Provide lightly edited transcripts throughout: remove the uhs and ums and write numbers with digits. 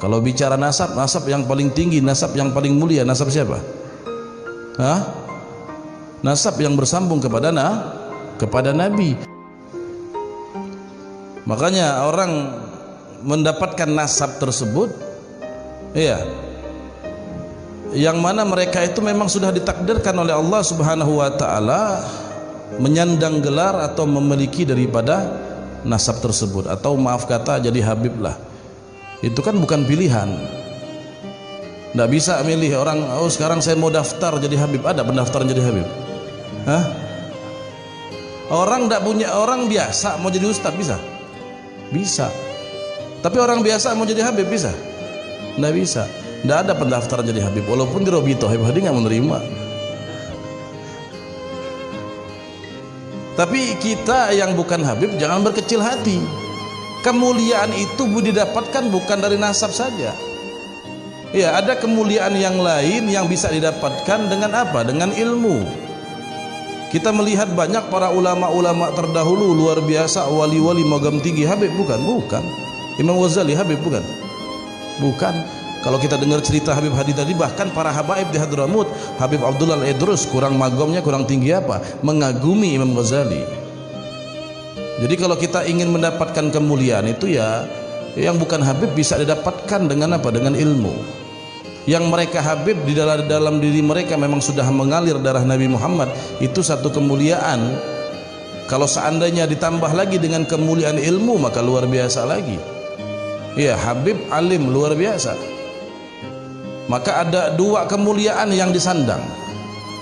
Kalau bicara nasab, nasab yang paling tinggi, nasab yang paling mulia, nasab siapa? Hah? Nasab yang bersambung kepada Nabi. Makanya orang mendapatkan nasab tersebut, iya, yang mana mereka itu memang sudah ditakdirkan oleh Allah Subhanahu wa taala menyandang gelar atau memiliki daripada nasab tersebut, atau maaf kata jadi habib lah. Itu kan bukan pilihan. Nggak bisa milih orang, oh sekarang saya mau daftar jadi habib. Ada pendaftaran jadi habib? Hah? Orang nggak punya, orang biasa mau jadi ustadz bisa? Bisa. Tapi orang biasa mau jadi habib bisa? Nggak bisa. Nggak ada pendaftaran jadi habib. Walaupun di Robito Habib Hadi nggak menerima. Tapi kita yang bukan habib jangan berkecil hati. Kemuliaan itu didapatkan bukan dari nasab saja. Ya, ada kemuliaan yang lain yang bisa didapatkan dengan apa? Dengan ilmu. Kita melihat banyak para ulama-ulama terdahulu luar biasa, wali-wali magam tinggi, habib bukan? Bukan. Imam Ghazali habib bukan? Bukan. Kalau kita dengar cerita Habib Hadi tadi, bahkan para habaib di Hadramut, Habib Abdullah Al-Idrus kurang magamnya, kurang tinggi apa? Mengagumi Imam Ghazali. Jadi kalau kita ingin mendapatkan kemuliaan itu ya, yang bukan habib bisa didapatkan dengan apa? Dengan ilmu. Yang mereka habib di dalam diri mereka memang sudah mengalir darah Nabi Muhammad, itu satu kemuliaan. Kalau seandainya ditambah lagi dengan kemuliaan ilmu, maka luar biasa lagi. Ya, habib alim luar biasa. Maka ada dua kemuliaan yang disandang.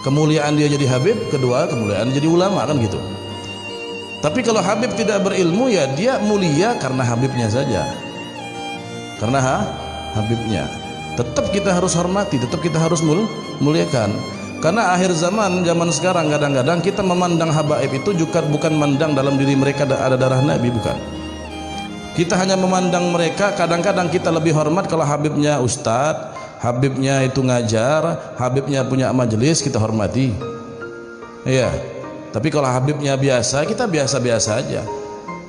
Kemuliaan dia jadi habib, kedua kemuliaan jadi ulama, kan gitu. Tapi kalau habib tidak berilmu, ya dia mulia karena habibnya saja. Karena habibnya. Tetap kita harus hormati, tetap kita harus muliakan. Karena akhir zaman sekarang kadang-kadang kita memandang habaib itu juga bukan memandang dalam diri mereka ada darah Nabi, bukan. Kita hanya memandang mereka, kadang-kadang kita lebih hormat kalau habibnya ustadz, habibnya itu ngajar, habibnya punya majelis, kita hormati. Iya. Tapi kalau habibnya biasa, kita biasa-biasa aja.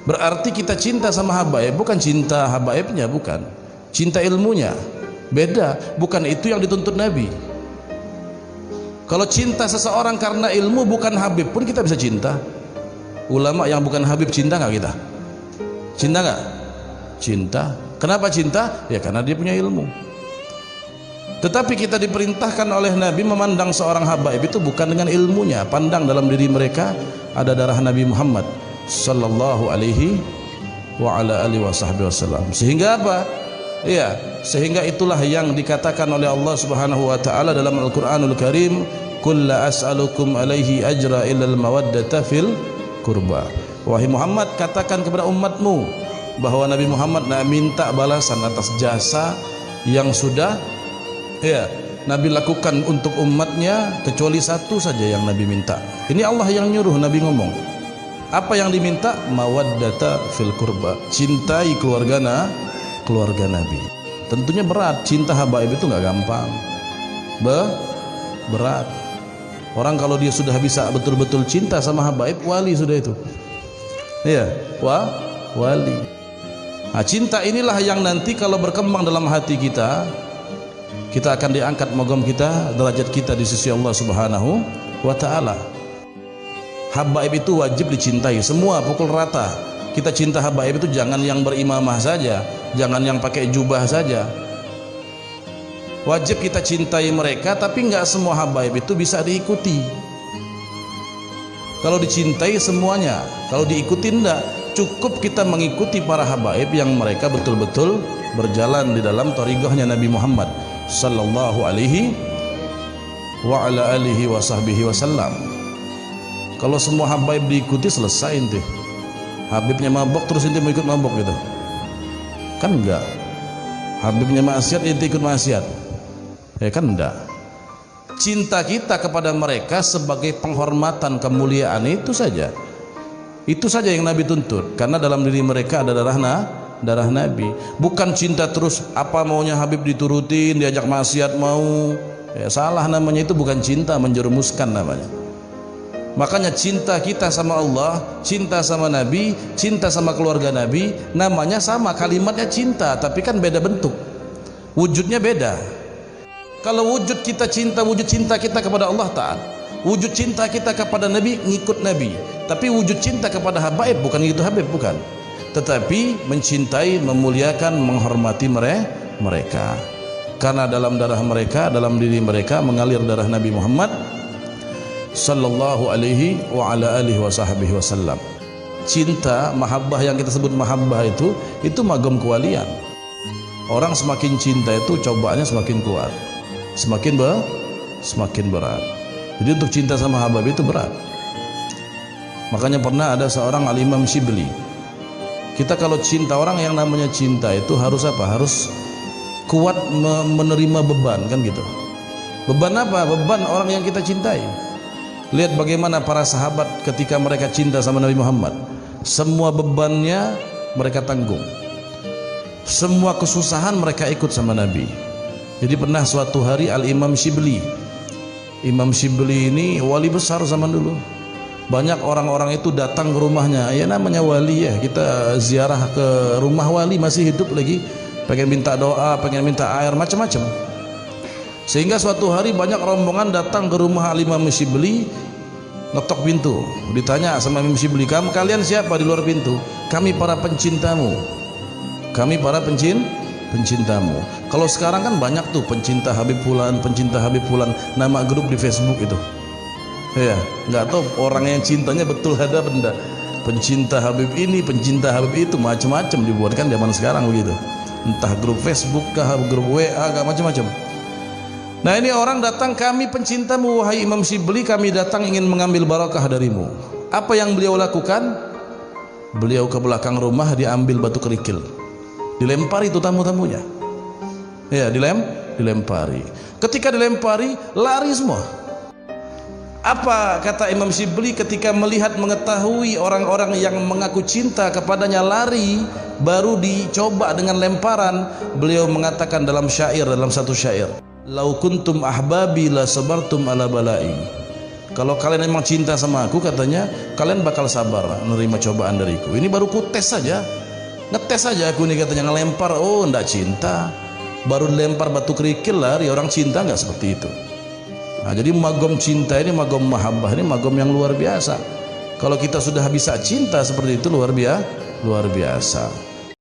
Berarti kita cinta sama habaib, bukan cinta habaibnya, bukan. Cinta ilmunya. Beda, bukan itu yang dituntut Nabi. Kalau cinta seseorang karena ilmu bukan habib pun kita bisa cinta. Ulama yang bukan habib cinta nggak kita? Cinta nggak? Cinta. Kenapa cinta? Ya karena dia punya ilmu. Tetapi kita diperintahkan oleh Nabi memandang seorang habaib itu bukan dengan ilmunya. Pandang dalam diri mereka ada darah Nabi Muhammad sallallahu alaihi wa ala alihi wasallam. Sehingga apa? Ya, sehingga itulah yang dikatakan oleh Allah Subhanahu wa taala dalam Al-Qur'anul Karim, "Qul la as'alukum alaihi ajra illal mawaddata fil qurba." Wahai Muhammad, katakan kepada umatmu bahwa Nabi Muhammad tidak minta balasan atas jasa yang sudah Nabi lakukan untuk umatnya, kecuali satu saja yang Nabi minta. Ini Allah yang nyuruh Nabi ngomong. Apa yang diminta? Mawaddata fil qurba. Cintai keluarga Nabi. Tentunya berat, cinta habaib itu nggak gampang. Berat. Orang kalau dia sudah bisa betul-betul cinta sama habaib, wali sudah itu. Iya, wali. Nah, cinta inilah yang nanti kalau berkembang dalam hati kita akan diangkat magam kita, derajat kita di sisi Allah Subhanahu wa taala. Habaib itu wajib dicintai, semua pukul rata. Kita cinta habaib itu jangan yang berimamah saja, jangan yang pakai jubah saja. Wajib kita cintai mereka, tapi enggak semua habaib itu bisa diikuti. Kalau dicintai semuanya, kalau diikuti enggak. Cukup kita mengikuti para habaib yang mereka betul-betul berjalan di dalam thariqahnya Nabi Muhammad sallallahu alaihi wa ala alihi wa sahbihi wasallam. Kalau semua habaib diikuti, selesai ente. Habibnya mabok terus ente mau ikut mabok gitu, kan enggak. Habibnya maksiat ente ikut maksiat, ya kan enggak. Cinta kita kepada mereka sebagai penghormatan, kemuliaan, itu saja yang Nabi tuntut, karena dalam diri mereka ada darah Nabi. Bukan cinta terus apa maunya Habib diturutin, diajak maksiat mau, ya salah namanya. Itu bukan cinta, menjerumuskan namanya. Makanya cinta kita sama Allah, cinta sama Nabi, cinta sama keluarga Nabi, namanya sama, kalimatnya cinta, tapi kan beda bentuk. wujudnya beda. Kalau wujud kita cinta, wujud cinta kita kepada Allah taat, wujud cinta kita kepada Nabi ngikut Nabi. Tapi wujud cinta kepada habaib bukan gitu Habib, bukan. Tetapi mencintai, memuliakan, menghormati mereka. Karena dalam darah mereka, dalam diri mereka mengalir darah Nabi Muhammad sallallahu alaihi wa ala alihi wasallam. Cinta, mahabbah yang kita sebut mahabbah itu magam kewalian. Orang semakin cinta itu cobaannya semakin kuat, semakin berat. Jadi untuk cinta sama habib itu berat. Makanya pernah ada seorang Al-Imam Shibli. Kita kalau cinta, orang yang namanya cinta itu harus apa? Harus kuat menerima beban, kan gitu. Beban apa? Beban orang yang kita cintai. Lihat bagaimana para sahabat ketika mereka cinta sama Nabi Muhammad, semua bebannya mereka tanggung, semua kesusahan mereka ikut sama Nabi. Jadi pernah suatu hari Al-Imam Shibli, Imam Shibli ini wali besar zaman dulu, banyak orang-orang itu datang ke rumahnya. Ya namanya wali ya, kita ziarah ke rumah wali masih hidup lagi, pengen minta doa, pengen minta air, macam-macam. Sehingga suatu hari banyak rombongan datang ke rumah Al-Imam Shibli, ngetok pintu, ditanya sama Imam Shibli, kalian siapa di luar pintu? Kami para pencintamu, kami para pencintamu. Kalau sekarang kan banyak tuh pencinta Habib Fulan, pencinta Habib Fulan, nama grup di Facebook itu. Ya, nggak tahu orang yang cintanya betul ada benda. Pencinta Habib ini, pencinta Habib itu, macam-macam dibuatkan zaman sekarang begitu. Entah grup Facebook kah, grup WA kah, macam-macam. Nah ini orang datang, kami pencintamu wahai Imam Shibli, kami datang ingin mengambil barakah darimu. Apa yang beliau lakukan? Beliau ke belakang rumah, diambil batu kerikil, dilempari itu tamu-tamunya. Ya, dilempari. Ketika dilempari, lari semua. Apa kata Imam Shibli ketika melihat, mengetahui orang-orang yang mengaku cinta kepadanya lari, baru dicoba dengan lemparan, beliau mengatakan dalam satu syair, lau kuntum ahbabi la sabartum ala balai. Kalau kalian memang cinta sama aku, katanya, kalian bakal sabar menerima cobaan dariku. Ini baru kutes saja, ngetes saja aku nih, katanya, ngelempar. Oh ndak cinta, baru lempar batu kerikil lari. Orang cinta nggak seperti itu. Nah, jadi magom cinta ini, magom mahabbah ini, magom yang luar biasa. Kalau kita sudah bisa cinta seperti itu, luar biasa.